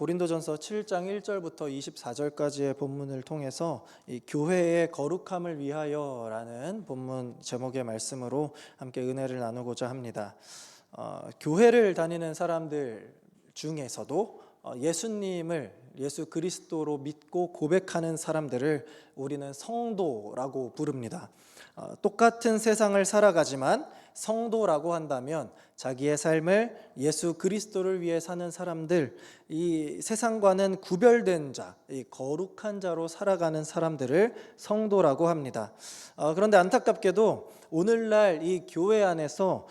고린도전서 7장 1절부터 24절까지의 본문을 통해서 이 교회의 거룩함을 위하여라는 본문 제목의 말씀으로 함께 은혜를 나누고자 합니다. 교회를 다니는 사람들 중에서도 예수 그리스도로 믿고 고백하는 사람들을 우리는 성도라고 부릅니다. 똑같은 세상을 살아가지만 성도라고 한다면 자기의 삶을 예수 그리스도를 위해 사는 사람들, 이 세상과는 구별된 자, 이 거룩한 자로 살아가는 사람들을 성도라고 합니다. 그런데 안타깝게도 오늘날 이 교회 안에서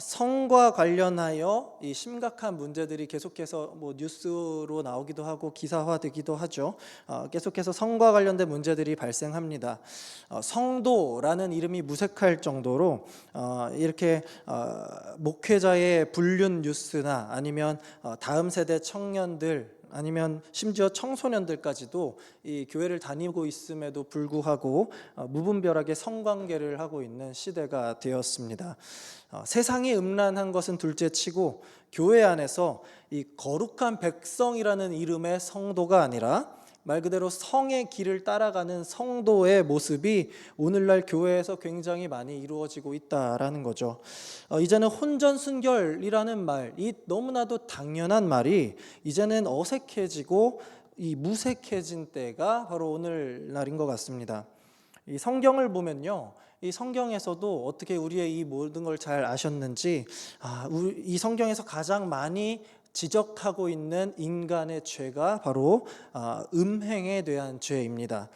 성과 관련하여 이 심각한 문제들이 계속해서 뉴스로 나오기도 하고 기사화되기도 하죠. 계속해서 성과 관련된 문제들이 발생합니다. 성도라는 이름이 무색할 정도로 이렇게 목회자의 불륜 뉴스나 아니면 다음 세대 청년들 아니면 심지어 청소년들까지도 이 교회를 다니고 있음에도 불구하고 무분별하게 성관계를 하고 있는 시대가 되었습니다. 세상이 음란한 것은 둘째치고 교회 안에서 이 거룩한 백성이라는 이름의 성도가 아니라 말 그대로 성의 길을 따라가는 성도의 모습이 오늘날 교회에서 굉장히 많이 이루어지고 있다라는 거죠. 이제는 혼전순결이라는 말, 이 너무나도 당연한 말이 이제는 어색해지고 이 무색해진 때가 바로 오늘날인 것 같습니다. 이 성경을 보면요, 이 성경에서도 어떻게 우리의 이 모든 걸 잘 아셨는지 이 성경에서 가장 많이 지적하고 있는 인간의 죄가 바로 음행에 대한 죄입니다.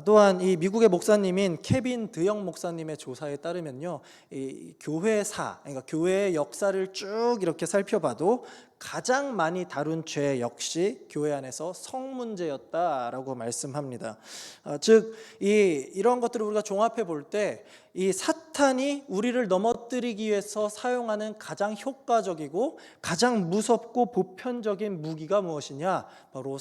또한 이 미국의 목사님인 케빈 드영 목사님의 조사에 따르면요, 이 교회사, 그러니까 교회의 역사를 쭉 이렇게 살펴봐도 가장 많이 다룬 죄 역시 교회 안에서 성 문제였다라고 말씀합니다. 즉 이런 것들을 우리가 종합해 볼 때 이 사탄이 우리를 넘어뜨리기 위해서 사용하는 가장 효과적이고 가장 무섭고 보편적인 무기가 무엇이냐? 바로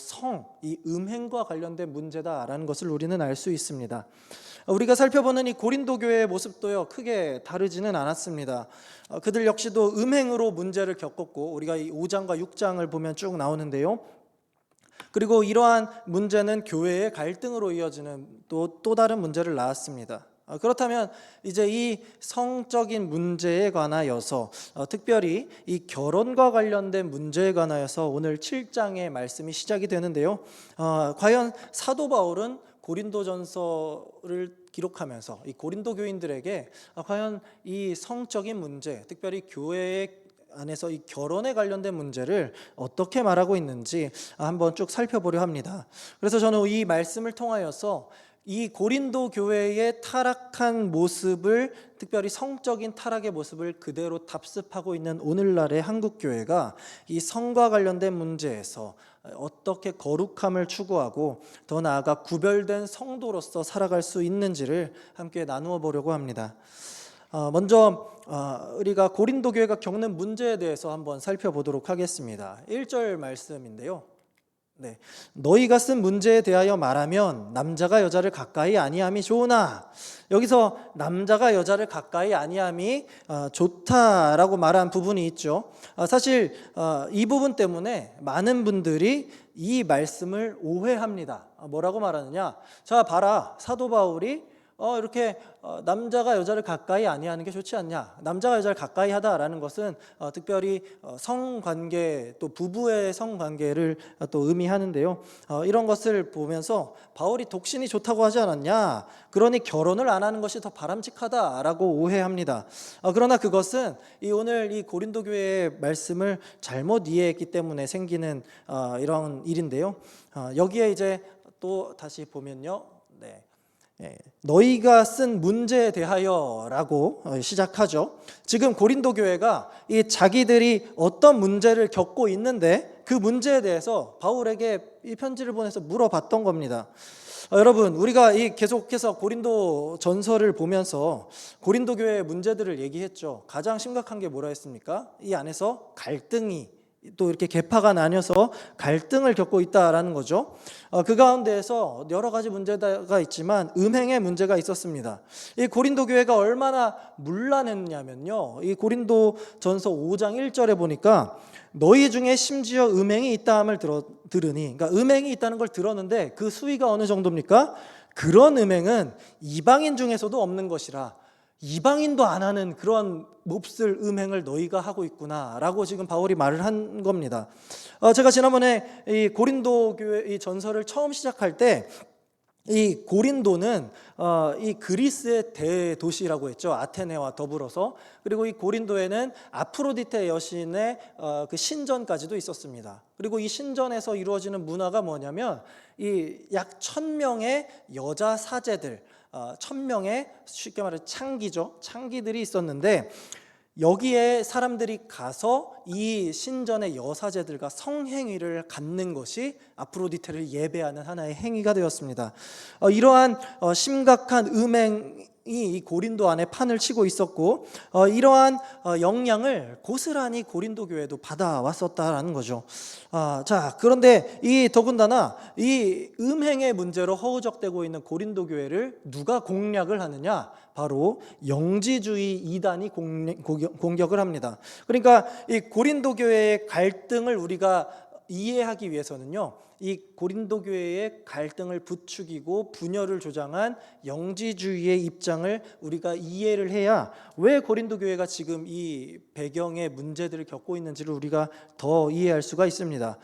이 음행과 관련된 문제다라는 것을 우리는 알 수 있습니다. 우리가 살펴보는 이 고린도 교회의 모습도요, 크게 다르지는 않았습니다. 그들 역시도 음행으로 문제를 겪었고, 우리가 이 5장과 6장을 보면 쭉 나오는데요. 그리고 이러한 문제는 교회의 갈등으로 이어지는 또 다른 문제를 낳았습니다. 그렇다면 이제 이 성적인 문제에 관하여서 특별히 이 결혼과 관련된 문제에 관하여서 오늘 7장의 말씀이 시작이 되는데요. 과연 사도 바울은 고린도전서를 기록하면서 이 고린도 교인들에게 과연 이 성적인 문제, 특별히 교회 안에서 이 결혼에 관련된 문제를 어떻게 말하고 있는지 한번 쭉 살펴보려 합니다. 그래서 저는 이 말씀을 통하여서 이 고린도 교회의 타락한 모습을, 특별히 성적인 타락의 모습을 그대로 답습하고 있는 오늘날의 한국 교회가 이 성과 관련된 문제에서 어떻게 거룩함을 추구하고 더 나아가 구별된 성도로서 살아갈 수 있는지를 함께 나누어 보려고 합니다. 먼저 우리가 고린도 교회가 겪는 문제에 대해서 한번 살펴보도록 하겠습니다. 1절 말씀인데요. 너희가 쓴 문제에 대하여 말하면 남자가 여자를 가까이 아니함이 좋으나, 여기서 남자가 여자를 가까이 아니함이 좋다라고 말한 부분이 있죠. 사실 이 부분 때문에 많은 분들이 이 말씀을 오해합니다. 뭐라고 말하느냐? 자, 봐라, 사도 바울이 이렇게 남자가 여자를 가까이 아니하는 게 좋지 않냐? 남자가 여자를 가까이 하다라는 것은 특별히 성관계, 또 부부의 성관계를 또 의미하는데요. 이런 것을 보면서 바울이 독신이 좋다고 하지 않았냐? 그러니 결혼을 안 하는 것이 더 바람직하다라고 오해합니다. 그러나 그것은 오늘 이 고린도 교회의 말씀을 잘못 이해했기 때문에 생기는 이런 일인데요. 여기에 이제 또 다시 보면요. 너희가 쓴 문제에 대하여라고 시작하죠. 지금 고린도 교회가 이 자기들이 어떤 문제를 겪고 있는데 그 문제에 대해서 바울에게 이 편지를 보내서 물어봤던 겁니다. 여러분, 우리가 계속해서 고린도 전서를 보면서 고린도 교회의 문제들을 얘기했죠. 가장 심각한 게 뭐라 했습니까? 이 안에서 갈등이 또 이렇게 계파가 나뉘어서 갈등을 겪고 있다라는 거죠. 그 가운데에서 여러 가지 문제가 있지만 음행의 문제가 있었습니다. 이 고린도 교회가 얼마나 문란했냐면요, 이 고린도 전서 5장 1절에 보니까 너희 중에 심지어 음행이 있다함을 들으니, 그러니까 음행이 있다는 걸 들었는데 그 수위가 어느 정도입니까? 그런 음행은 이방인 중에서도 없는 것이라. 이방인도 안 하는 그런 몹쓸 음행을 너희가 하고 있구나라고 지금 바울이 말을 한 겁니다. 제가 지난번에 이 고린도 교회 이 전설을 처음 시작할 때 이 고린도는 이 그리스의 대도시라고 했죠. 아테네와 더불어서. 그리고 이 고린도에는 아프로디테 여신의 그 신전까지도 있었습니다. 그리고 이 신전에서 이루어지는 문화가 뭐냐면 이 약 1000명의 여자 사제들, 1000명의 쉽게 말해 창기죠. 창기들이 있었는데 여기에 사람들이 가서 이 신전의 여사제들과 성행위를 갖는 것이 아프로디테를 예배하는 하나의 행위가 되었습니다. 이러한 심각한 음행이 이 고린도 안에 판을 치고 있었고 이러한 영향을 고스란히 고린도 교회도 받아왔었다라는 거죠. 자, 그런데 이 더군다나 이 음행의 문제로 허우적대고 있는 고린도 교회를 누가 공략을 하느냐? 바로 영지주의 이단이 공격을 합니다. 그러니까 이 고린도 교회의 갈등을 우리가 이해하기 위해서는요, 이 고린도 교회의 갈등을 부추기고 분열을 조장한 영지주의의 입장을 우리가 이해를 해야 왜 고린도 교회가 지금 이 배경의 문제들을 겪고 있는지를 우리가 더 이해할 수가 있습니다.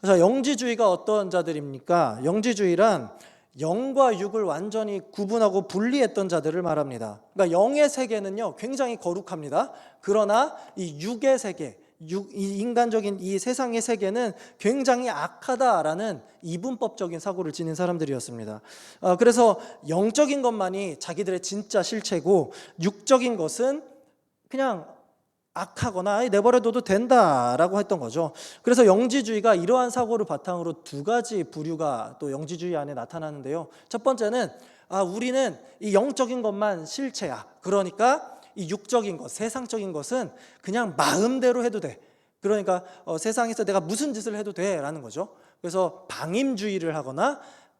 그래서 영지주의가 어떤 자들입니까? 영지주의란 영과 육을 완전히 구분하고 분리했던 자들을 말합니다. 그러니까 영의 세계는요 굉장히 거룩합니다. 그러나 이 육의 세계, 이 인간적인 이 세상의 세계는 굉장히 악하다라는 이분법적인 사고를 지닌 사람들이었습니다. 그래서 영적인 것만이 자기들의 진짜 실체고 육적인 것은 그냥 악하거나 내버려둬도 된다라고 했던 거죠. 그래서 영지주의가 이러한 사고를 바탕으로 두 가지 부류가 또 영지주의 안에 나타나는데요. 첫 번째는 우리는 이 영적인 것만 실체야. 그러니까 이 육적인 것, 세상적인 것은 그냥 마음대로 해도 돼. 그러니까 세상에서 내가 무슨 짓을 해도 돼라는 거죠. 그래서 방임주의를 하거나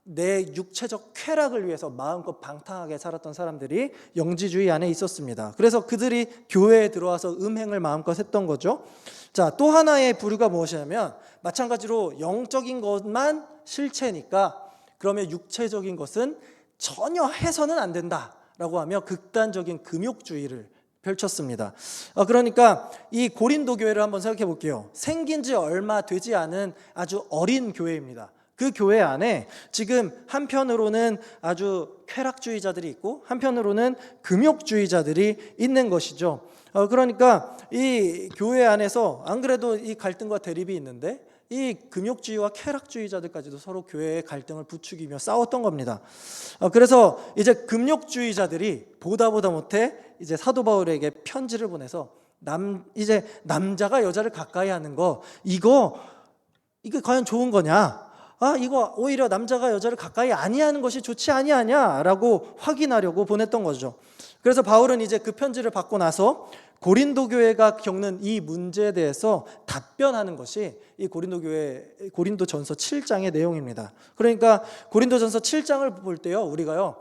내 육체적 쾌락을 위해서 마음껏 방탕하게 살았던 사람들이 영지주의 안에 있었습니다. 그래서 그들이 교회에 들어와서 음행을 마음껏 했던 거죠. 자, 또 하나의 부류가 무엇이냐면 마찬가지로 영적인 것만 실체니까 그러면 육체적인 것은 전혀 해서는 안 된다라고 하며 극단적인 금욕주의를 펼쳤습니다. 그러니까 이 고린도 교회를 한번 생각해 볼게요. 생긴 지 얼마 되지 않은 아주 어린 교회입니다. 그 교회 안에 지금 한편으로는 아주 쾌락주의자들이 있고 한편으로는 금욕주의자들이 있는 것이죠. 그러니까 이 교회 안에서 안 그래도 이 갈등과 대립이 있는데 이 금욕주의와 쾌락주의자들까지도 서로 교회의 갈등을 부추기며 싸웠던 겁니다. 그래서 이제 금욕주의자들이 보다 못해 이제 사도 바울에게 편지를 보내서 이제 남자가 여자를 가까이 하는 거 이게 과연 좋은 거냐? 이거 오히려 남자가 여자를 가까이 아니하는 것이 좋지 아니하냐라고 확인하려고 보냈던 거죠. 그래서 바울은 이제 그 편지를 받고 나서 고린도 교회가 겪는 이 문제에 대해서 답변하는 것이 이 고린도전서 7장의 내용입니다. 그러니까 고린도전서 7장을 볼 때요, 우리가요,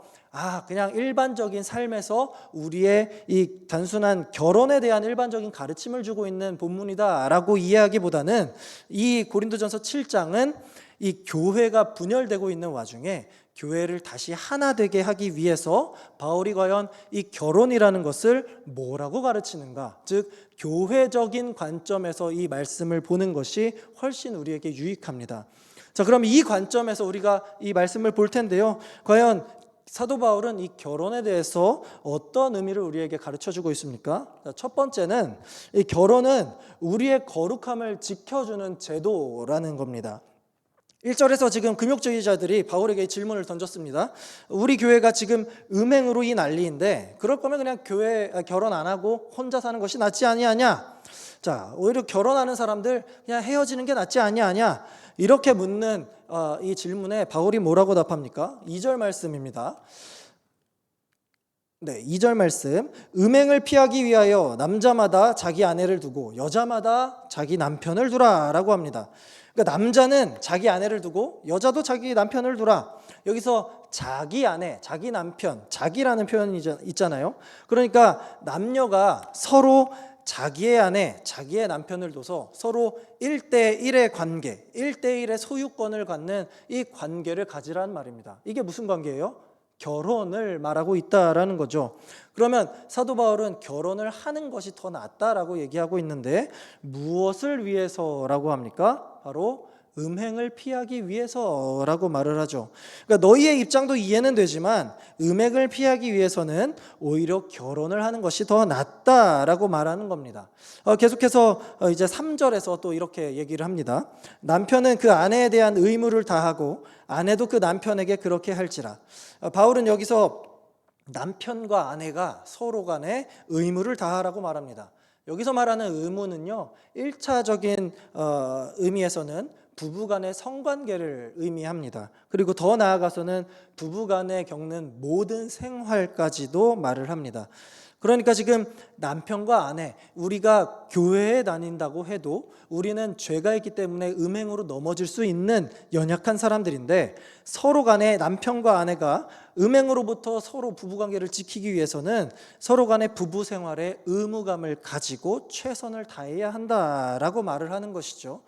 그냥 일반적인 삶에서 우리의 이 단순한 결혼에 대한 일반적인 가르침을 주고 있는 본문이다라고 이해하기보다는 이 고린도전서 7장은 이 교회가 분열되고 있는 와중에 교회를 다시 하나 되게 하기 위해서 바울이 과연 이 결혼이라는 것을 뭐라고 가르치는가, 즉 교회적인 관점에서 이 말씀을 보는 것이 훨씬 우리에게 유익합니다. 자, 그럼 이 관점에서 우리가 이 말씀을 볼 텐데요, 과연 사도 바울은 이 결혼에 대해서 어떤 의미를 우리에게 가르쳐주고 있습니까? 첫 번째는 이 결혼은 우리의 거룩함을 지켜주는 제도라는 겁니다. 1절에서 지금 금욕주의자들이 바울에게 질문을 던졌습니다. 우리 교회가 지금 음행으로 이 난리인데 그럴 거면 그냥 결혼 안 하고 혼자 사는 것이 낫지 아니하냐? 자, 오히려 결혼하는 사람들 그냥 헤어지는 게 낫지 아니하냐? 이렇게 묻는 이 질문에 바울이 뭐라고 답합니까? 2절 말씀입니다. 네, 2절 말씀. 음행을 피하기 위하여 남자마다 자기 아내를 두고 여자마다 자기 남편을 두라라고 합니다. 그러니까 남자는 자기 아내를 두고 여자도 자기 남편을 두라. 여기서 자기 아내, 자기 남편, 자기라는 표현이 있잖아요. 그러니까 남녀가 서로 자기의 아내, 자기의 남편을 둬서 서로 1대1의 관계, 1대1의 소유권을 갖는 이 관계를 가지라는 말입니다. 이게 무슨 관계예요? 결혼을 말하고 있다라는 거죠. 그러면 사도 바울은 결혼을 하는 것이 더 낫다라고 얘기하고 있는데 무엇을 위해서라고 합니까? 바로 음행을 피하기 위해서라고 말을 하죠. 그러니까 너희의 입장도 이해는 되지만 음행을 피하기 위해서는 오히려 결혼을 하는 것이 더 낫다라고 말하는 겁니다. 계속해서 이제 3절에서 또 이렇게 얘기를 합니다. 남편은 그 아내에 대한 의무를 다하고 아내도 그 남편에게 그렇게 할지라. 바울은 여기서 남편과 아내가 서로 간에 의무를 다하라고 말합니다. 여기서 말하는 의무는요, 1차적인 의미에서는 부부간의 성관계를 의미합니다. 그리고 더 나아가서는 부부간에 겪는 모든 생활까지도 말을 합니다. 그러니까 지금 남편과 아내, 우리가 교회에 다닌다고 해도 우리는 죄가 있기 때문에 음행으로 넘어질 수 있는 연약한 사람들인데 서로 간에 남편과 아내가 음행으로부터 서로 부부관계를 지키기 위해서는 서로 간의 부부 생활에 의무감을 가지고 최선을 다해야 한다라고 말을 하는 것이죠.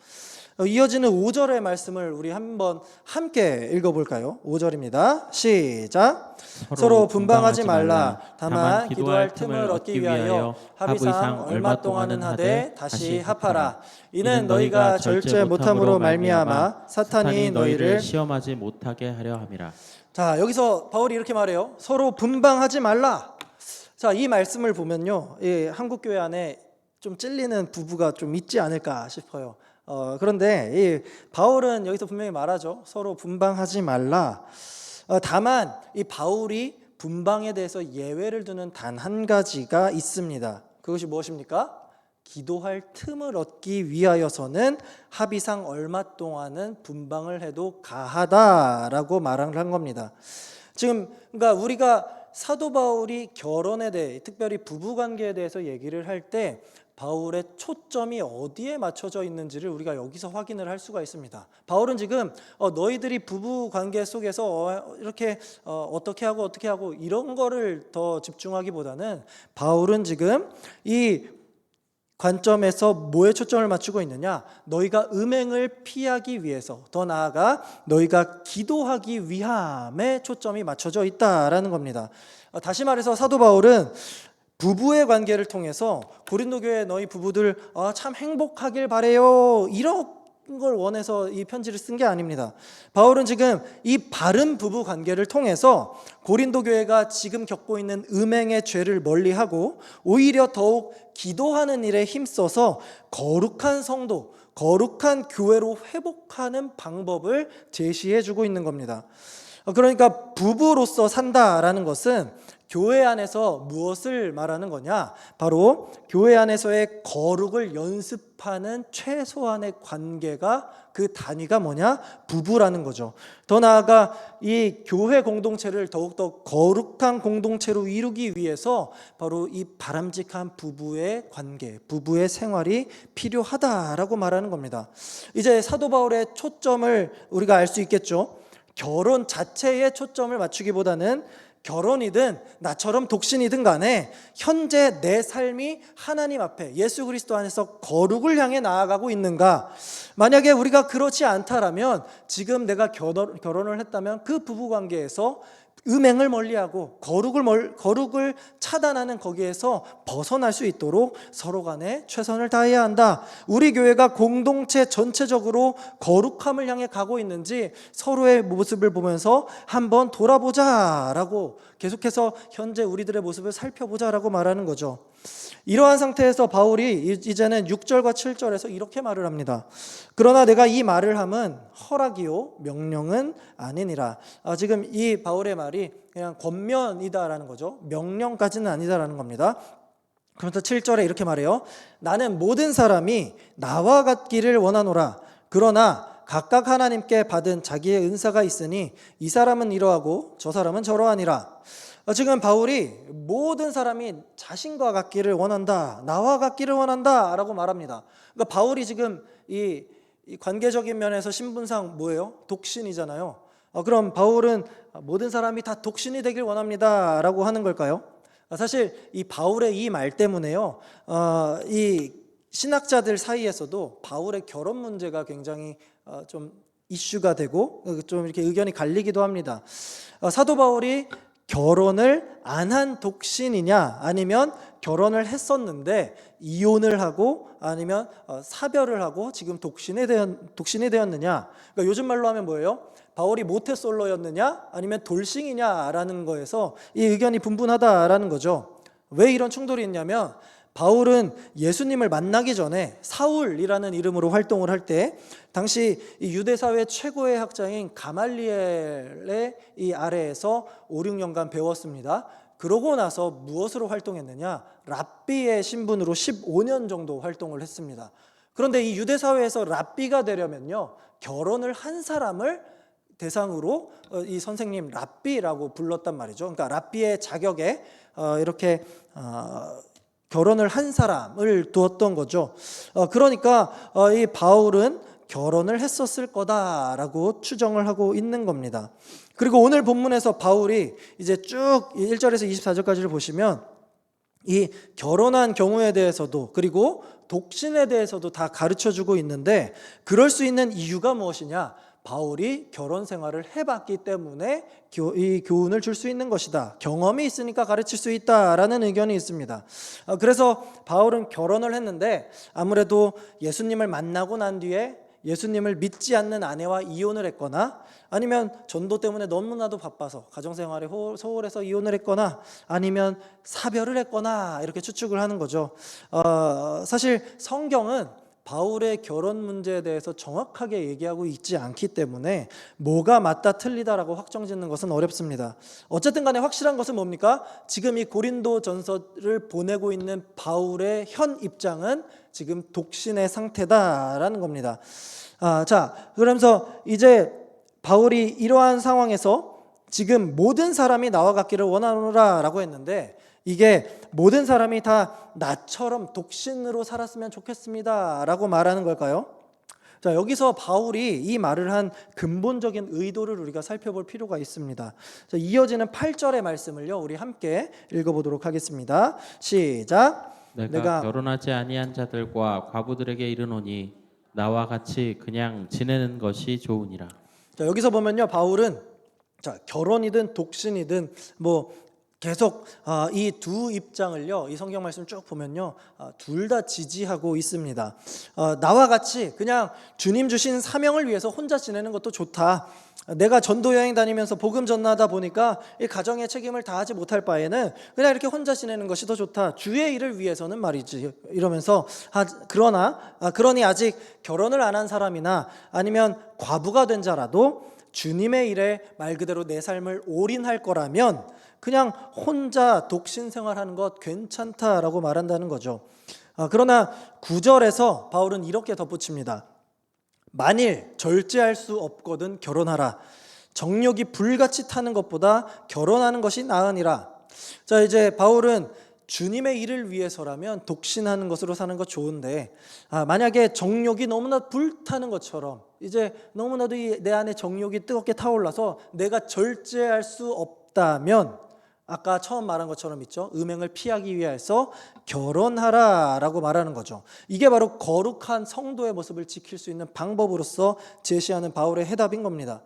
이어지는 5절의 말씀을 우리 한번 함께 읽어볼까요? 5절입니다. 시작. 서로 분방하지 말라. 다만 기도할 틈을 얻기 위하여 합의상 얼마 동안은 하되 다시 합하라. 이는 너희가 절제 못함으로 말미암아 사탄이 너희를 시험하지 못하게 하려 함이라. 자, 여기서 바울이 이렇게 말해요. 서로 분방하지 말라. 자, 이 말씀을 보면요, 한국 교회 안에 좀 찔리는 부부가 좀 있지 않을까 싶어요. 그런데 이 바울은 여기서 분명히 말하죠. 서로 분방하지 말라. 다만 이 바울이 분방에 대해서 예외를 두는 단 한 가지가 있습니다. 그것이 무엇입니까? 기도할 틈을 얻기 위하여서는 합의상 얼마 동안은 분방을 해도 가하다라고 말을 한 겁니다. 지금 그러니까 우리가 사도 바울이 결혼에 대해, 특별히 부부관계에 대해서 얘기를 할 때 바울의 초점이 어디에 맞춰져 있는지를 우리가 여기서 확인을 할 수가 있습니다. 바울은 지금 너희들이 부부 관계 속에서 이렇게 어떻게 하고 이런 거를 더 집중하기보다는 바울은 지금 이 관점에서 뭐에 초점을 맞추고 있느냐? 너희가 음행을 피하기 위해서, 더 나아가 너희가 기도하기 위함에 초점이 맞춰져 있다라는 겁니다. 다시 말해서 사도 바울은 부부의 관계를 통해서 고린도 교회 너희 부부들 참 행복하길 바래요, 이런 걸 원해서 이 편지를 쓴 게 아닙니다. 바울은 지금 이 바른 부부 관계를 통해서 고린도 교회가 지금 겪고 있는 음행의 죄를 멀리하고 오히려 더욱 기도하는 일에 힘써서 거룩한 성도, 거룩한 교회로 회복하는 방법을 제시해 주고 있는 겁니다. 그러니까 부부로서 산다라는 것은 교회 안에서 무엇을 말하는 거냐? 바로 교회 안에서의 거룩을 연습하는 최소한의 관계가, 그 단위가 뭐냐? 부부라는 거죠. 더 나아가 이 교회 공동체를 더욱더 거룩한 공동체로 이루기 위해서 바로 이 바람직한 부부의 관계, 부부의 생활이 필요하다라고 말하는 겁니다. 이제 사도 바울의 초점을 우리가 알 수 있겠죠. 결혼 자체에 초점을 맞추기보다는 결혼이든 나처럼 독신이든 간에 현재 내 삶이 하나님 앞에 예수 그리스도 안에서 거룩을 향해 나아가고 있는가? 만약에 우리가 그렇지 않다라면 지금 내가 결혼을 했다면 그 부부관계에서 음행을 멀리하고 거룩을 차단하는 거기에서 벗어날 수 있도록 서로 간에 최선을 다해야 한다. 우리 교회가 공동체 전체적으로 거룩함을 향해 가고 있는지 서로의 모습을 보면서 한번 돌아보자라고, 계속해서 현재 우리들의 모습을 살펴보자라고 말하는 거죠. 이러한 상태에서 바울이 이제는 6절과 7절에서 이렇게 말을 합니다. 그러나 내가 이 말을 함은 허락이요 명령은 아니니라. 지금 이 바울의 말이 그냥 권면이다라는 거죠. 명령까지는 아니다라는 겁니다. 그런데 7절에 이렇게 말해요. 나는 모든 사람이 나와 같기를 원하노라. 그러나 각각 하나님께 받은 자기의 은사가 있으니 이 사람은 이러하고 저 사람은 저러하니라. 지금 바울이 모든 사람이 자신과 같기를 원한다, 나와 같기를 원한다 라고 말합니다. 그러니까 바울이 지금 이 관계적인 면에서 신분상 뭐예요? 독신이잖아요. 그럼 바울은 모든 사람이 다 독신이 되길 원합니다 라고 하는 걸까요? 사실 이 바울의 이 말 때문에요, 이 신학자들 사이에서도 바울의 결혼 문제가 굉장히 좀 이슈가 되고 좀 이렇게 의견이 갈리기도 합니다. 사도 바울이 결혼을 안 한 독신이냐, 아니면 결혼을 했었는데 이혼을 하고, 아니면 사별을 하고 지금 독신이 되었느냐. 그러니까 요즘 말로 하면 뭐예요? 바울이 모태솔로였느냐, 아니면 돌싱이냐라는 거에서 이 의견이 분분하다라는 거죠. 왜 이런 충돌이 있냐면, 바울은 예수님을 만나기 전에 사울이라는 이름으로 활동을 할 때 당시 이 유대 사회 최고의 학자인 가말리엘의 이 아래에서 5, 6년간 배웠습니다. 그러고 나서 무엇으로 활동했느냐? 랍비의 신분으로 15년 정도 활동을 했습니다. 그런데 이 유대 사회에서 랍비가 되려면요, 결혼을 한 사람을 대상으로 이 선생님 랍비라고 불렀단 말이죠. 그러니까 랍비의 자격에 이렇게 결혼을 한 사람을 두었던 거죠. 그러니까 이 바울은 결혼을 했었을 거다라고 추정을 하고 있는 겁니다. 그리고 오늘 본문에서 바울이 이제 쭉 1절에서 24절까지를 보시면 이 결혼한 경우에 대해서도, 그리고 독신에 대해서도 다 가르쳐주고 있는데, 그럴 수 있는 이유가 무엇이냐? 바울이 결혼 생활을 해봤기 때문에 이 교훈을 줄 수 있는 것이다. 경험이 있으니까 가르칠 수 있다라는 의견이 있습니다. 그래서 바울은 결혼을 했는데 아무래도 예수님을 만나고 난 뒤에 예수님을 믿지 않는 아내와 이혼을 했거나, 아니면 전도 때문에 너무나도 바빠서 가정생활에 소홀해서 이혼을 했거나, 아니면 사별을 했거나, 이렇게 추측을 하는 거죠. 사실 성경은 바울의 결혼 문제에 대해서 정확하게 얘기하고 있지 않기 때문에 뭐가 맞다 틀리다라고 확정짓는 것은 어렵습니다. 어쨌든 간에 확실한 것은 뭡니까? 지금 이 고린도 전서를 보내고 있는 바울의 현 입장은 지금 독신의 상태다라는 겁니다. 자, 그러면서 이제 바울이 이러한 상황에서 지금 모든 사람이 나와 같기를 원하노라라고 했는데, 이게 모든 사람이 다 나처럼 독신으로 살았으면 좋겠습니다 라고 말하는 걸까요? 자, 여기서 바울이 이 말을 한 근본적인 의도를 우리가 살펴볼 필요가 있습니다. 자, 이어지는 8절의 말씀을요, 우리 함께 읽어보도록 하겠습니다. 시작. 내가 결혼하지 아니한 자들과 과부들에게 이르노니 나와 같이 그냥 지내는 것이 좋으니라. 자, 여기서 보면요, 바울은 결혼이든 독신이든 계속 이 두 입장을요, 이 성경 말씀 쭉 보면요, 둘 다 지지하고 있습니다. 나와 같이 그냥 주님 주신 사명을 위해서 혼자 지내는 것도 좋다. 내가 전도 여행 다니면서 복음 전하다 보니까 이 가정의 책임을 다하지 못할 바에는 그냥 이렇게 혼자 지내는 것이 더 좋다. 주의 일을 위해서는 말이지. 이러면서 그러니 아직 결혼을 안 한 사람이나 아니면 과부가 된 자라도 주님의 일에 말 그대로 내 삶을 올인할 거라면 그냥 혼자 독신 생활하는 것 괜찮다라고 말한다는 거죠. 그러나 9절에서 바울은 이렇게 덧붙입니다. 만일 절제할 수 없거든 결혼하라. 정욕이 불같이 타는 것보다 결혼하는 것이 나으니라. 자, 이제 바울은 주님의 일을 위해서라면 독신하는 것으로 사는 것 좋은데, 만약에 정욕이 너무나 불타는 것처럼 이제 너무나도 내 안에 정욕이 뜨겁게 타올라서 내가 절제할 수 없다면, 아까 처음 말한 것처럼 있죠. 음행을 피하기 위해서 결혼하라라고 말하는 거죠. 이게 바로 거룩한 성도의 모습을 지킬 수 있는 방법으로서 제시하는 바울의 해답인 겁니다.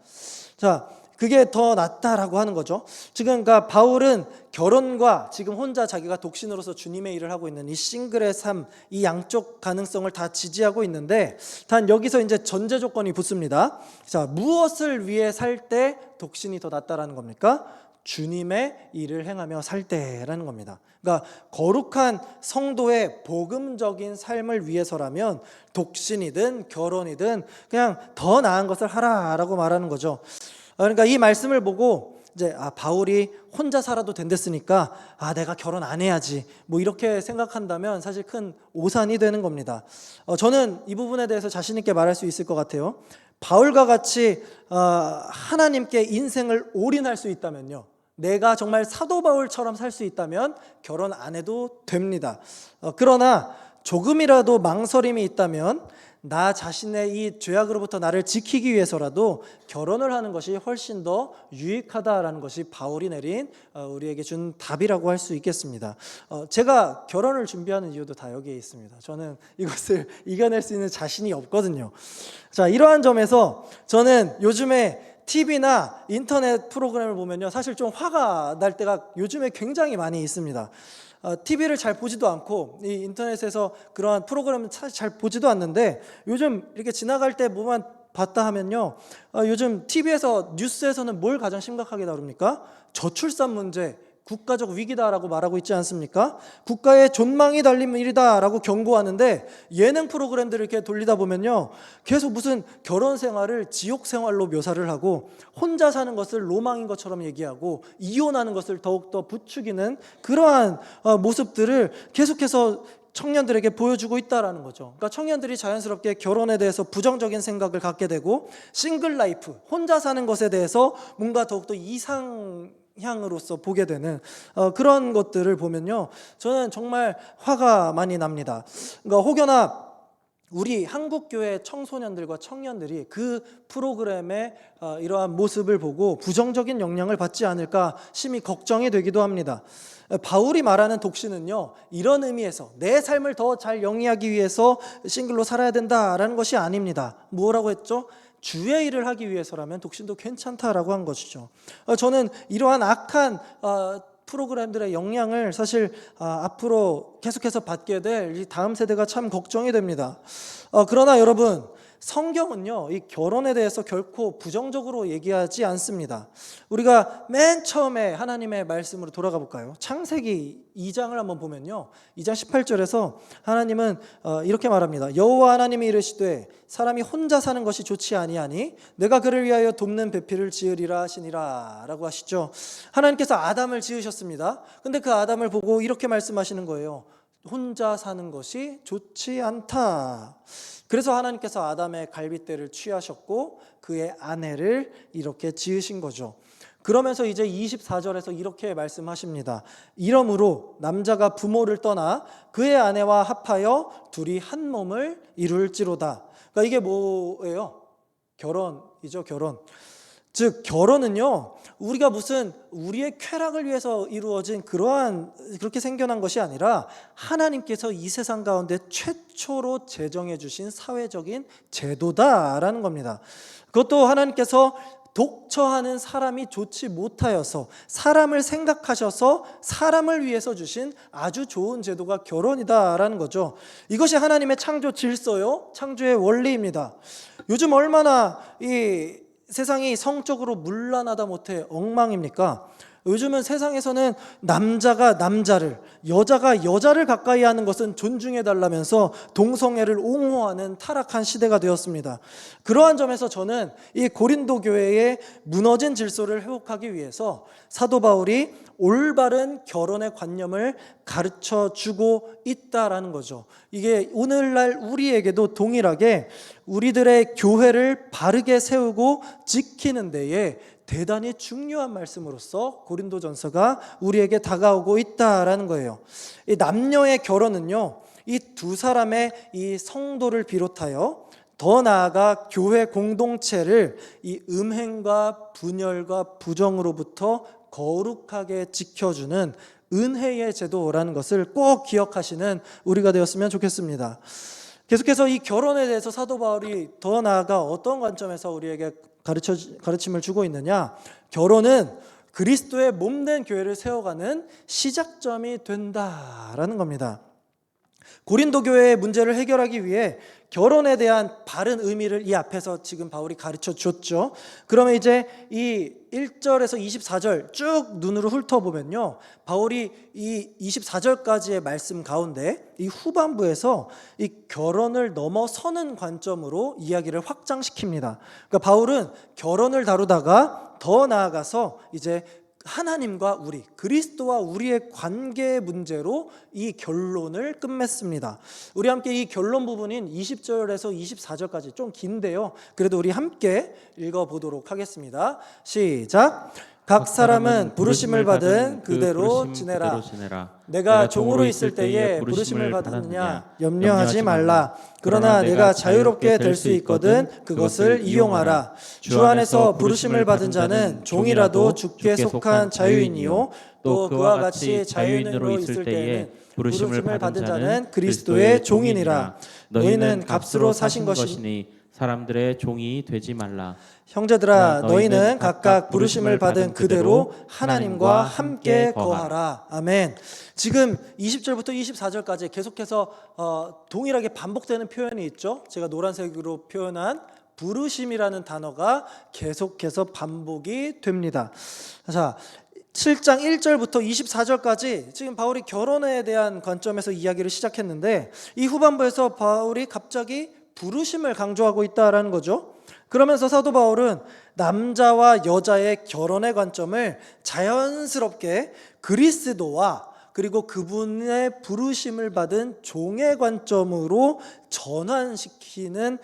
자, 그게 더 낫다라고 하는 거죠. 지금 그러니까 바울은 결혼과 지금 혼자 자기가 독신으로서 주님의 일을 하고 있는 이 싱글의 삶, 이 양쪽 가능성을 다 지지하고 있는데, 단 여기서 이제 전제 조건이 붙습니다. 자, 무엇을 위해 살 때 독신이 더 낫다라는 겁니까? 주님의 일을 행하며 살 때라는 겁니다. 그러니까 거룩한 성도의 복음적인 삶을 위해서라면 독신이든 결혼이든 그냥 더 나은 것을 하라라고 말하는 거죠. 그러니까 이 말씀을 보고 이제 바울이 혼자 살아도 된댔으니까 내가 결혼 안 해야지 이렇게 생각한다면 사실 큰 오산이 되는 겁니다. 저는 이 부분에 대해서 자신 있게 말할 수 있을 것 같아요. 바울과 같이 하나님께 인생을 올인할 수 있다면요, 내가 정말 사도 바울처럼 살 수 있다면 결혼 안 해도 됩니다. 그러나 조금이라도 망설임이 있다면 나 자신의 이 죄악으로부터 나를 지키기 위해서라도 결혼을 하는 것이 훨씬 더 유익하다라는 것이 바울이 내린 우리에게 준 답이라고 할 수 있겠습니다. 제가 결혼을 준비하는 이유도 다 여기에 있습니다. 저는 이것을 이겨낼 수 있는 자신이 없거든요. 자, 이러한 점에서 저는 요즘에 TV나 인터넷 프로그램을 보면요, 사실 좀 화가 날 때가 요즘에 굉장히 많이 있습니다. TV를 잘 보지도 않고 이 인터넷에서 그러한 프로그램을 잘 보지도 않는데 요즘 이렇게 지나갈 때 뭐만 봤다 하면요, 요즘 TV에서 뉴스에서는 뭘 가장 심각하게 다룹니까? 저출산 문제, 국가적 위기다라고 말하고 있지 않습니까? 국가의 존망이 달린 일이다라고 경고하는데 예능 프로그램들을 이렇게 돌리다 보면요, 계속 무슨 결혼 생활을 지옥 생활로 묘사를 하고 혼자 사는 것을 로망인 것처럼 얘기하고 이혼하는 것을 더욱더 부추기는 그러한 모습들을 계속해서 청년들에게 보여주고 있다라는 거죠. 그러니까 청년들이 자연스럽게 결혼에 대해서 부정적인 생각을 갖게 되고 싱글 라이프, 혼자 사는 것에 대해서 뭔가 더욱더 이상향으로서 보게 되는 그런 것들을 보면요, 저는 정말 화가 많이 납니다. 그러니까 혹여나 우리 한국교회 청소년들과 청년들이 그 프로그램의 이러한 모습을 보고 부정적인 영향을 받지 않을까 심히 걱정이 되기도 합니다. 바울이 말하는 독신은요, 이런 의미에서 내 삶을 더 잘 영위하기 위해서 싱글로 살아야 된다라는 것이 아닙니다. 뭐라고 했죠? 주의 일을 하기 위해서라면 독신도 괜찮다라고 한 것이죠. 저는 이러한 악한 프로그램들의 영향을 사실 앞으로 계속해서 받게 될 이 다음 세대가 참 걱정이 됩니다. 그러나 여러분, 성경은요, 이 결혼에 대해서 결코 부정적으로 얘기하지 않습니다. 우리가 맨 처음에 하나님의 말씀으로 돌아가 볼까요? 창세기 2장을 한번 보면요, 2장 18절에서 하나님은 이렇게 말합니다. 여호와 하나님이 이르시되 사람이 혼자 사는 것이 좋지 아니하니 내가 그를 위하여 돕는 배필을 지으리라 하시니라 라고 하시죠. 하나님께서 아담을 지으셨습니다. 근데 그 아담을 보고 이렇게 말씀하시는 거예요. 혼자 사는 것이 좋지 않다. 그래서 하나님께서 아담의 갈빗대를 취하셨고 그의 아내를 이렇게 지으신 거죠. 그러면서 이제 24절에서 이렇게 말씀하십니다. 이러므로 남자가 부모를 떠나 그의 아내와 합하여 둘이 한 몸을 이룰지로다. 그러니까 이게 뭐예요? 결혼이죠, 결혼. 즉 결혼은요, 우리가 무슨 우리의 쾌락을 위해서 이루어진 그렇게 생겨난 것이 아니라 하나님께서 이 세상 가운데 최초로 제정해 주신 사회적인 제도다라는 겁니다. 그것도 하나님께서 독처하는 사람이 좋지 못하여서 사람을 생각하셔서 사람을 위해서 주신 아주 좋은 제도가 결혼이다라는 거죠. 이것이 하나님의 창조 질서요, 창조의 원리입니다. 요즘 얼마나 이 세상이 성적으로 문란하다 못해 엉망입니까? 요즘은 세상에서는 남자가 남자를, 여자가 여자를 가까이 하는 것은 존중해달라면서 동성애를 옹호하는 타락한 시대가 되었습니다. 그러한 점에서 저는 이 고린도 교회의 무너진 질서를 회복하기 위해서 사도 바울이 올바른 결혼의 관념을 가르쳐주고 있다라는 거죠. 이게 오늘날 우리에게도 동일하게 우리들의 교회를 바르게 세우고 지키는 데에 대단히 중요한 말씀으로서 고린도전서가 우리에게 다가오고 있다라는 거예요. 이 남녀의 결혼은요, 이 두 사람의 이 성도를 비롯하여 더 나아가 교회 공동체를 이 음행과 분열과 부정으로부터 거룩하게 지켜주는 은혜의 제도라는 것을 꼭 기억하시는 우리가 되었으면 좋겠습니다. 계속해서 이 결혼에 대해서 사도 바울이 더 나아가 어떤 관점에서 우리에게 가르침을 주고 있느냐? 결혼은 그리스도의 몸된 교회를 세워가는 시작점이 된다라는 겁니다. 고린도 교회의 문제를 해결하기 위해 결혼에 대한 바른 의미를 이 앞에서 지금 바울이 가르쳐 줬죠. 그러면 이제 이 1절에서 24절 쭉 눈으로 훑어보면요, 바울이 이 24절까지의 말씀 가운데 이 후반부에서 이 결혼을 넘어서는 관점으로 이야기를 확장시킵니다. 그러니까 바울은 결혼을 다루다가 더 나아가서 이제 하나님과 우리, 그리스도와 우리의 관계의 문제로 이 결론을 끝맺습니다. 우리 함께 이 결론 부분인 20절에서 24절까지 좀 긴데요, 그래도 우리 함께 읽어보도록 하겠습니다. 시작. 각 사람은 부르심을 받은 그대로 부르심 지내라. 지내라. 내가 종으로 있을 때에 부르심을 받았느냐 염려하지 말라. 그러나 내가 자유롭게 될 수 있거든 그것을 이용하라. 주 안에서 부르심을 받은 자는 종이라도 주께 속한 자유인이요 또 그와 같이 자유인으로 있을 때에 부르심을 받은 자는 그리스도의 종이니라. 너희는 값으로 사신 것이니 사람들의 종이 되지 말라. 형제들아 너희는 각각 부르심을 받은 그대로 하나님과 함께 거하라. 아멘. 지금 20절부터 24절까지 계속해서 동일하게 반복되는 표현이 있죠. 제가 노란색으로 표현한 부르심이라는 단어가 계속해서 반복이 됩니다. 자, 7장 1절부터 24절까지 지금 바울이 결혼에 대한 관점에서 이야기를 시작했는데 이 후반부에서 바울이 갑자기 부르심을 강조하고 있다라는 거죠. 그러면서 사도 바울은 남자와 여자의 결혼의 관점을 자연스럽게 그리스도와 그리고 그분의 부르심을 받은 종의 관점으로 전환시키는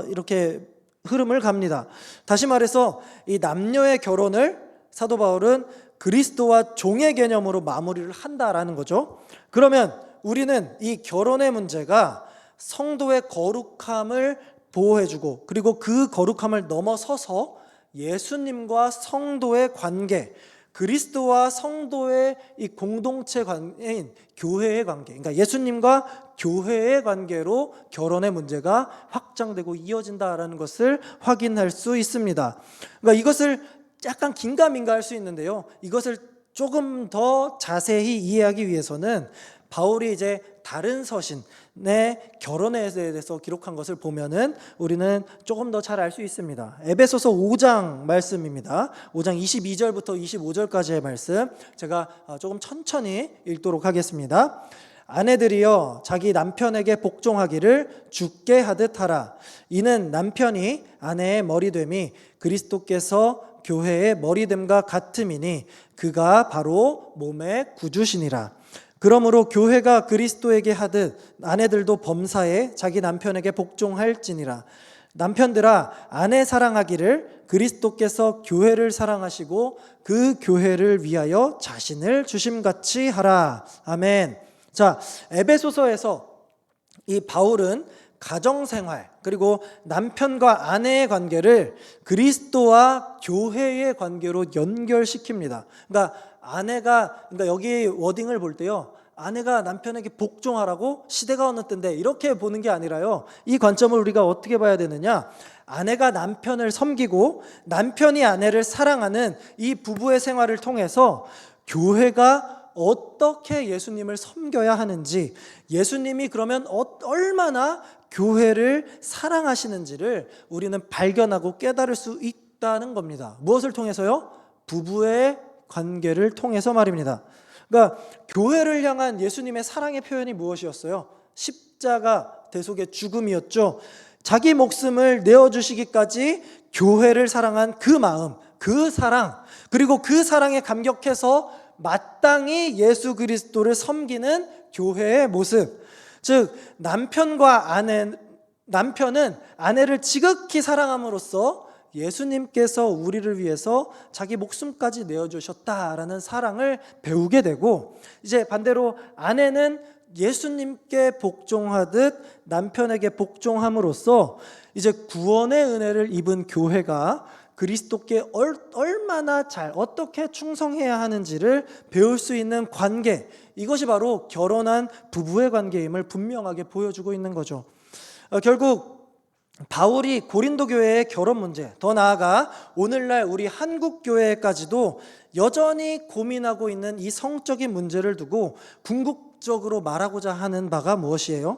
이렇게 흐름을 갑니다. 다시 말해서 이 남녀의 결혼을 사도 바울은 그리스도와 종의 개념으로 마무리를 한다라는 거죠. 그러면 우리는 이 결혼의 문제가 성도의 거룩함을 보호해주고 그리고 그 거룩함을 넘어서서 예수님과 성도의 관계, 그리스도와 성도의 이 공동체 관계인 교회의 관계, 그러니까 예수님과 교회의 관계로 결혼의 문제가 확장되고 이어진다라는 것을 확인할 수 있습니다. 그러니까 이것을 약간 긴가민가 할 수 있는데요. 이것을 조금 더 자세히 이해하기 위해서는 바울이 이제 다른 서신의 결혼에 대해서 기록한 것을 보면은 우리는 조금 더 잘 알 수 있습니다. 에베소서 5장 말씀입니다. 5장 22절부터 25절까지의 말씀 제가 조금 천천히 읽도록 하겠습니다. 아내들이여 자기 남편에게 복종하기를 주께 하듯 하라. 이는 남편이 아내의 머리됨이 그리스도께서 교회의 머리됨과 같음이니 그가 바로 몸의 구주시니라. 그러므로 교회가 그리스도에게 하듯 아내들도 범사에 자기 남편에게 복종할지니라. 남편들아 아내 사랑하기를 그리스도께서 교회를 사랑하시고 그 교회를 위하여 자신을 주심같이 하라. 아멘. 자, 에베소서에서 이 바울은 가정생활 그리고 남편과 아내의 관계를 그리스도와 교회의 관계로 연결시킵니다. 그러니까 여기 워딩을 볼 때요, 아내가 남편에게 복종하라고 시대가 어느 때인데 이렇게 보는 게 아니라요, 이 관점을 우리가 어떻게 봐야 되느냐, 아내가 남편을 섬기고 남편이 아내를 사랑하는 이 부부의 생활을 통해서 교회가 어떻게 예수님을 섬겨야 하는지, 예수님이 그러면 얼마나 교회를 사랑하시는지를 우리는 발견하고 깨달을 수 있다는 겁니다. 무엇을 통해서요? 부부의 관계를 통해서 말입니다. 그러니까 교회를 향한 예수님의 사랑의 표현이 무엇이었어요? 십자가 대속의 죽음이었죠. 자기 목숨을 내어주시기까지 교회를 사랑한 그 마음, 그 사랑, 그리고 그 사랑에 감격해서 마땅히 예수 그리스도를 섬기는 교회의 모습. 즉 남편은 아내를 지극히 사랑함으로써 예수님께서 우리를 위해서 자기 목숨까지 내어주셨다라는 사랑을 배우게 되고, 이제 반대로 아내는 예수님께 복종하듯 남편에게 복종함으로써 이제 구원의 은혜를 입은 교회가 그리스도께 얼마나 어떻게 충성해야 하는지를 배울 수 있는 관계, 이것이 바로 결혼한 부부의 관계임을 분명하게 보여주고 있는 거죠. 결국 바울이 고린도 교회의 결혼 문제, 더 나아가 오늘날 우리 한국 교회까지도 여전히 고민하고 있는 이 성적인 문제를 두고 궁극적으로 말하고자 하는 바가 무엇이에요?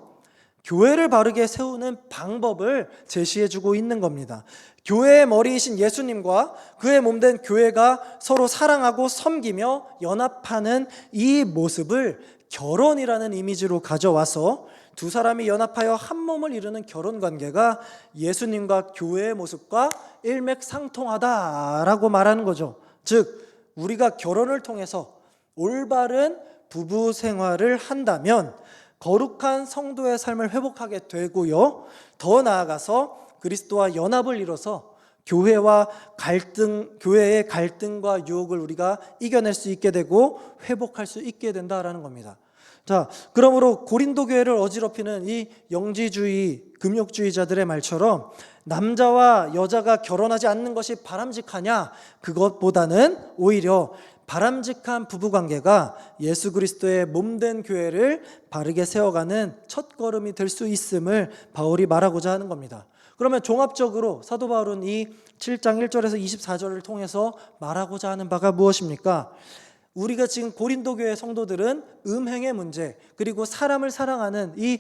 교회를 바르게 세우는 방법을 제시해주고 있는 겁니다. 교회의 머리이신 예수님과 그의 몸된 교회가 서로 사랑하고 섬기며 연합하는 이 모습을 결혼이라는 이미지로 가져와서 두 사람이 연합하여 한 몸을 이루는 결혼 관계가 예수님과 교회의 모습과 일맥상통하다라고 말하는 거죠. 즉 우리가 결혼을 통해서 올바른 부부 생활을 한다면 거룩한 성도의 삶을 회복하게 되고요, 더 나아가서 그리스도와 연합을 이뤄서 교회의 갈등과 유혹을 우리가 이겨낼 수 있게 되고 회복할 수 있게 된다라는 겁니다. 자, 그러므로 고린도 교회를 어지럽히는 이 영지주의, 금욕주의자들의 말처럼 남자와 여자가 결혼하지 않는 것이 바람직하냐? 그것보다는 오히려 바람직한 부부관계가 예수 그리스도의 몸된 교회를 바르게 세워가는 첫걸음이 될 수 있음을 바울이 말하고자 하는 겁니다. 그러면 종합적으로 사도 바울은 이 7장 1절에서 24절을 통해서 말하고자 하는 바가 무엇입니까? 우리가 지금 고린도 교회 성도들은 음행의 문제, 그리고 사람을 사랑하는 이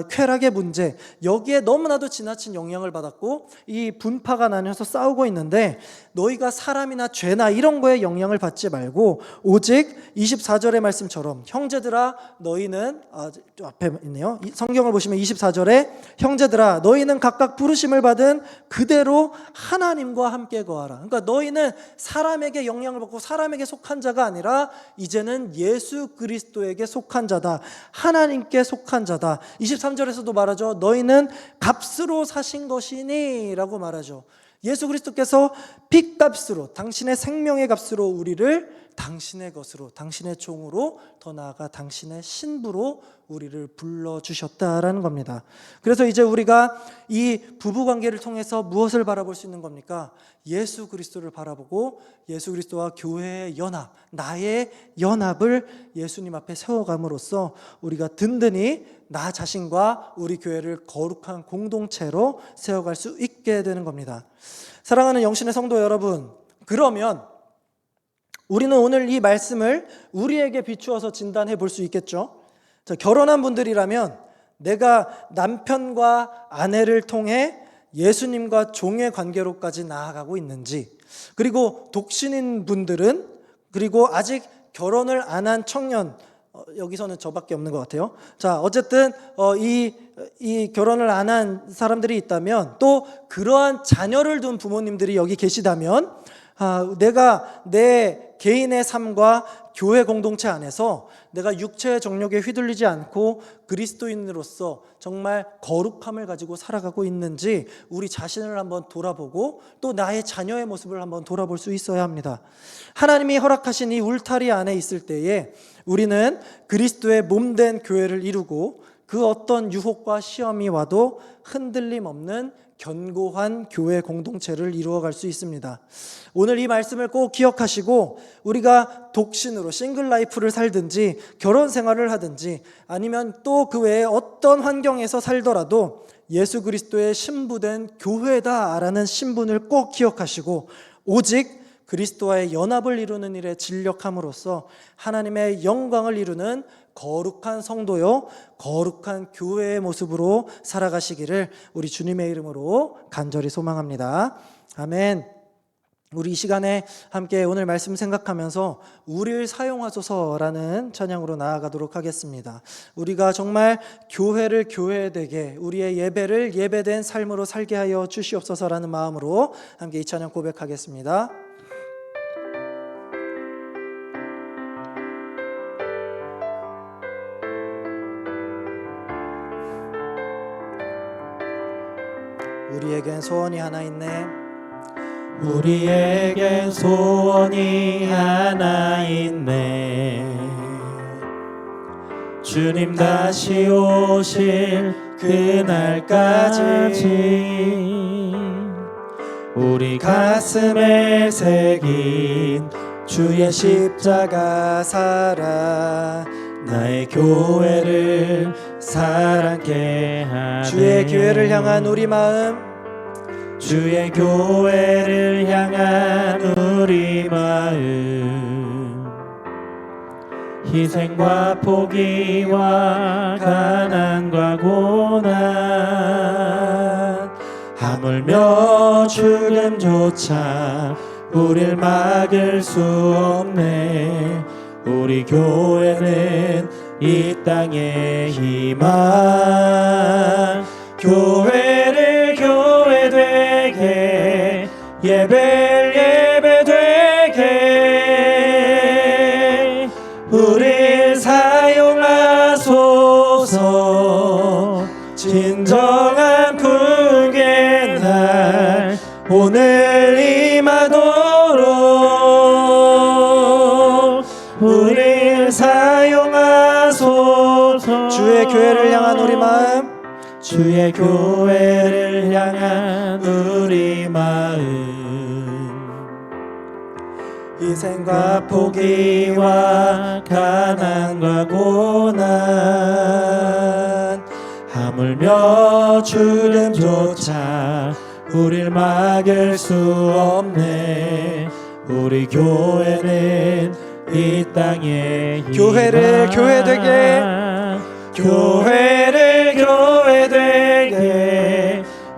쾌락의 문제, 여기에 너무나도 지나친 영향을 받았고 이 분파가 나뉘어서 싸우고 있는데, 너희가 사람이나 죄나 이런 거에 영향을 받지 말고 오직 24절의 말씀처럼 형제들아 너희는 앞에 있네요. 성경을 보시면 24절에 형제들아 너희는 각각 부르심을 받은 그대로 하나님과 함께 거하라. 그러니까 너희는 사람에게 영향을 받고 사람에게 속한 자가 아니라 이제는 예수 그리스도에게 속한 자다, 하나님께 속한 자다. 23절에서도 말하죠. 너희는 값으로 사신 것이니 라고 말하죠. 예수 그리스도께서 핏값으로, 당신의 생명의 값으로 우리를 당신의 것으로, 당신의 종으로, 더 나아가 당신의 신부로 우리를 불러주셨다라는 겁니다. 그래서 이제 우리가 이 부부관계를 통해서 무엇을 바라볼 수 있는 겁니까? 예수 그리스도를 바라보고 예수 그리스도와 교회의 연합, 나의 연합을 예수님 앞에 세워감으로써 우리가 든든히 나 자신과 우리 교회를 거룩한 공동체로 세워갈 수 있게 되는 겁니다. 사랑하는 영신의 성도 여러분, 그러면 우리는 오늘 이 말씀을 우리에게 비추어서 진단해 볼 수 있겠죠? 자, 결혼한 분들이라면 내가 남편과 아내를 통해 예수님과 종의 관계로까지 나아가고 있는지, 그리고 독신인 분들은, 그리고 아직 결혼을 안 한 청년, 여기서는 저밖에 없는 것 같아요. 자, 어쨌든 이 결혼을 안 한 사람들이 있다면, 또 그러한 자녀를 둔 부모님들이 여기 계시다면, 내가 내 개인의 삶과 교회 공동체 안에서 내가 육체의 정욕에 휘둘리지 않고 그리스도인으로서 정말 거룩함을 가지고 살아가고 있는지 우리 자신을 한번 돌아보고 또 나의 자녀의 모습을 한번 돌아볼 수 있어야 합니다. 하나님이 허락하신 이 울타리 안에 있을 때에 우리는 그리스도의 몸된 교회를 이루고 그 어떤 유혹과 시험이 와도 흔들림 없는 견고한 교회 공동체를 이루어갈 수 있습니다. 오늘 이 말씀을 꼭 기억하시고 우리가 독신으로 싱글 라이프를 살든지 결혼 생활을 하든지 아니면 또 그 외에 어떤 환경에서 살더라도 예수 그리스도의 신부된 교회다라는 신분을 꼭 기억하시고 오직 그리스도와의 연합을 이루는 일에 진력함으로써 하나님의 영광을 이루는 거룩한 성도요, 거룩한 교회의 모습으로 살아가시기를 우리 주님의 이름으로 간절히 소망합니다. 아멘. 우리 이 시간에 함께 오늘 말씀 생각하면서 우리를 사용하소서라는 찬양으로 나아가도록 하겠습니다. 우리가 정말 교회를 교회되게, 우리의 예배를 예배된 삶으로 살게 하여 주시옵소서라는 마음으로 함께 이 찬양 고백하겠습니다. 우리에겐 소원이 하나 있네. 우리에겐 소원이 하나 있네. 주님 다시 오실 그날까지 우리 가슴에 새긴 주의 십자가 살아 나의 교회를 사랑케 하네. 주의 교회를 향한 우리 마음, 주의 교회를 향한 우리 마음, 희생과 포기와 가난과 고난, 하물며 죽음조차 우릴 막을 수 없네. 우리 교회는 이 땅의 희망, 교회를 교회되게, 예배를 예배되게 우릴 사용하소서. 진정한 구원의 날 오늘 교회를 향한 우리 마음, 주의 교회를 향한 우리 마음, 희생과 포기와 가난과 고난, 하물며 죽음조차 우릴 막을 수 없네. 우리 교회는 이 땅에 교회를 교회되게, 교회를 교회되게,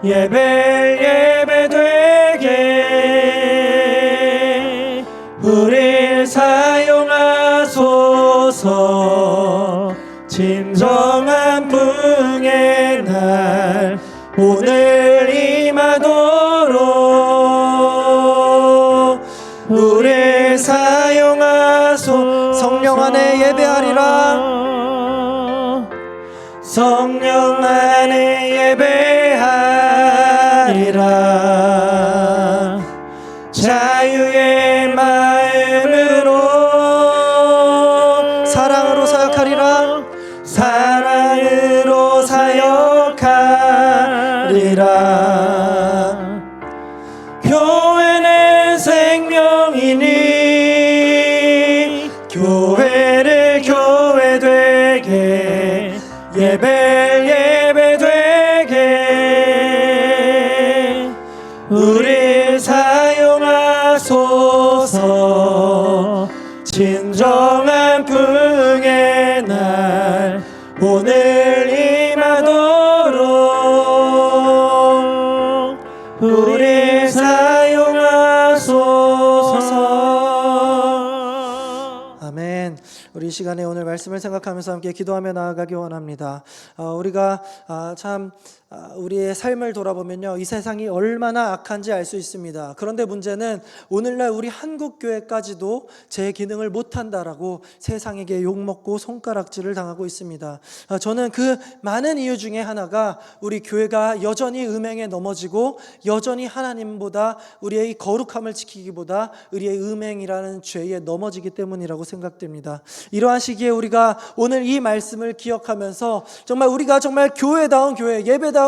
예배되게 우릴 사용하소서. 진정한 부흥의 날 오늘 임하도록 우릴 사용하소서. 성령 안에 예배하리라. 성령 안에 예배하리라. 자유의 마음으로 사랑으로 사역하리라. 사랑으로 사역하리라. 교회는 생명이니 교회를 교회되게, 예배되게 우릴 사용하소서. 진정한 부흥의 날 오늘 임하도록 우릴 사용하소서. 아멘. 우리 이 시간에 오늘 말씀을 생각하면서 함께 기도하며 나아가기 원합니다. 우리가 우리의 삶을 돌아보면요, 이 세상이 얼마나 악한지 알 수 있습니다. 그런데 문제는 오늘날 우리 한국교회까지도 제 기능을 못한다라고 세상에게 욕먹고 손가락질을 당하고 있습니다. 저는 그 많은 이유 중에 하나가 우리 교회가 여전히 음행에 넘어지고 여전히 하나님보다 우리의 이 거룩함을 지키기보다 우리의 음행이라는 죄에 넘어지기 때문이라고 생각됩니다. 이러한 시기에 우리가 오늘 이 말씀을 기억하면서 정말 우리가 정말 교회다운 교회, 예배다운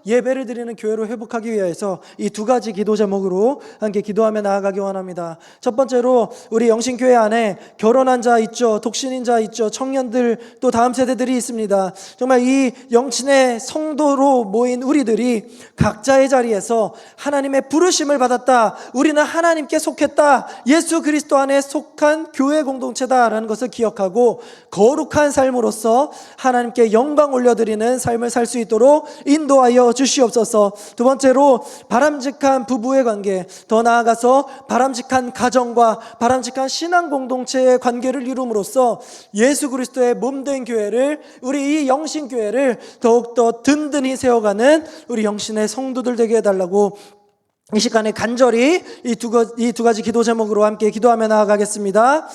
예배를 드리는 교회로 회복하기 위해서 이 두 가지 기도 제목으로 함께 기도하며 나아가기 원합니다. 첫 번째로 우리 영신교회 안에 결혼한 자 있죠, 독신인 자 있죠, 청년들 또 다음 세대들이 있습니다. 정말 이 영신의 성도로 모인 우리들이 각자의 자리에서 하나님의 부르심을 받았다, 우리는 하나님께 속했다, 예수 그리스도 안에 속한 교회 공동체다라는 것을 기억하고 거룩한 삶으로서 하나님께 영광 올려드리는 삶을 살 수 있도록 인도하여 주시옵소서. 두 번째로 바람직한 부부의 관계, 더 나아가서 바람직한 가정과 바람직한 신앙 공동체의 관계를 이룸으로써 예수 그리스도의 몸된 교회를, 우리 이 영신교회를 더욱더 든든히 세워가는 우리 영신의 성도들 되게 해달라고 이 시간에 간절히 이 두 가지 기도 제목으로 함께 기도하며 나아가겠습니다.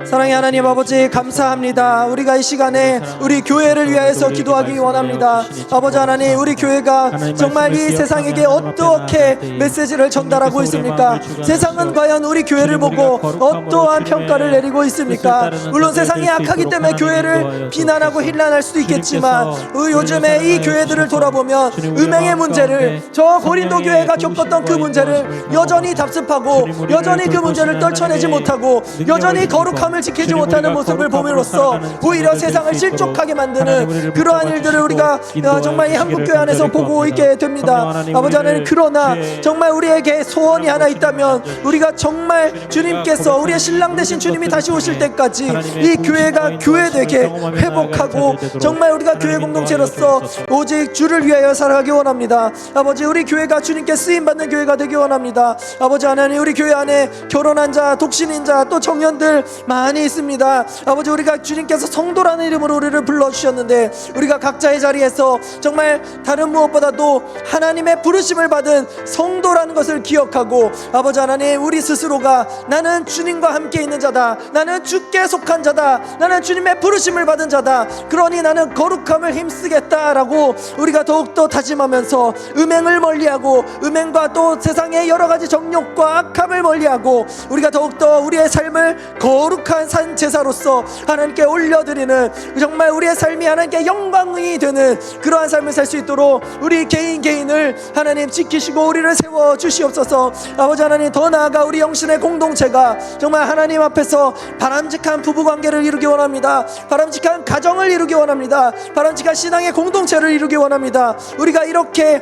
사랑의 하나님 아버지, 감사합니다. 우리가 이 시간에 우리 교회를 위하여서 기도하기 원합니다. 아버지 하나님, 우리 교회가 정말 이 세상에게 어떻게 메시지를 전달하고 있습니까? 세상은 과연 우리 교회를 보고 어떠한 평가를 내리고 있습니까? 물론 세상이 악하기 때문에 교회를 비난하고 힐난할 수도 있겠지만 요즘에 이 교회들을 돌아보면 음행의 문제를, 저 고린도 교회가 겪었던 그 문제를 여전히 답습하고 여전히 그 문제를 떨쳐내지 못하고 여전히 거룩함을 지키지 못하는 모습을 봄으로써 오히려 세상을 실족하게 만드는 그러한 일들을 우리가 정말 이 한국교회 안에서 보고 있게 됩니다. 아버지 하나님, 그러나 정말 우리에게 소원이 하나 있다면 우리가 정말 주님께서, 우리의 신랑 되신 주님이 다시 오실 때까지 이 교회가 교회되게 회복하고 정말 우리가 교회 공동체로서 오직 주를 위하여 살아가기 원합니다. 아버지, 우리 교회가 주님께 쓰임받는 교회가 되기 원합니다. 아버지 하나님, 우리 교회 안에 결혼한 자, 독신인 자, 또 청년들 많이 있습니다. 아버지, 우리가 주님께서 성도라는 이름으로 우리를 불러주셨는데 우리가 각자의 자리에서 정말 다른 무엇보다도 하나님의 부르심을 받은 성도라는 것을 기억하고, 아버지 하나님, 우리 스스로가 나는 주님과 함께 있는 자다, 나는 주께 속한 자다, 나는 주님의 부르심을 받은 자다, 그러니 나는 거룩함을 힘쓰겠다라고 우리가 더욱더 다짐하면서 음행을 멀리하고 음행과 또 세상의 여러 가지 정욕과 악함을 멀리하고 우리가 더욱더 우리의 삶을 거룩한 산 제사로서 하나님께 올려드리는, 정말 우리의 삶이 하나님께 영광이 되는 그러한 삶을 살 수 있도록 우리 개인을 하나님 지키시고 우리를 세워 주시옵소서. 아버지 하나님, 더 나아가 우리 영신의 공동체가 정말 하나님 앞에서 바람직한 부부관계를 이루기 원합니다. 바람직한 가정을 이루기 원합니다. 바람직한 신앙의 공동체를 이루기 원합니다. 우리가 이렇게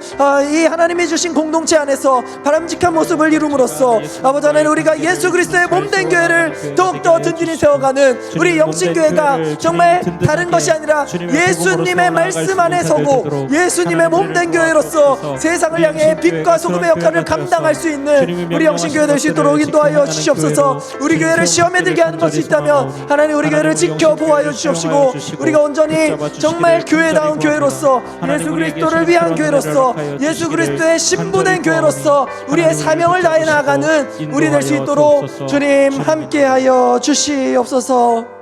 이 하나님이 주신 공동체 안에서 바람직한 모습을 이룸으로써 아버지 하나님, 우리가 예수 그리스도의 몸된 교회를 더욱더 든든히 세워가는 우리 영신교회가 정말 다른 것이 아니라 예수님의 말씀 안에 서고 예수님의 몸된 교회로서 세상을 향해 빛과 소금의 역할을 감당할 수 있는 우리 영신교회 될 수 있도록 인도하여 주시옵소서. 우리 교회를 시험에 들게 하는 것이 있다면 하나님, 우리 교회를 지켜 보호하여 주시옵시고 우리가 온전히 정말 교회다운 교회로서 예수 그리스도를 위한 교회로서 예수 그리스도의 신부된 교회로서 우리의 사명을 다해 나가는 우리 될 수 있도록 주님 함께하여 주시옵소서.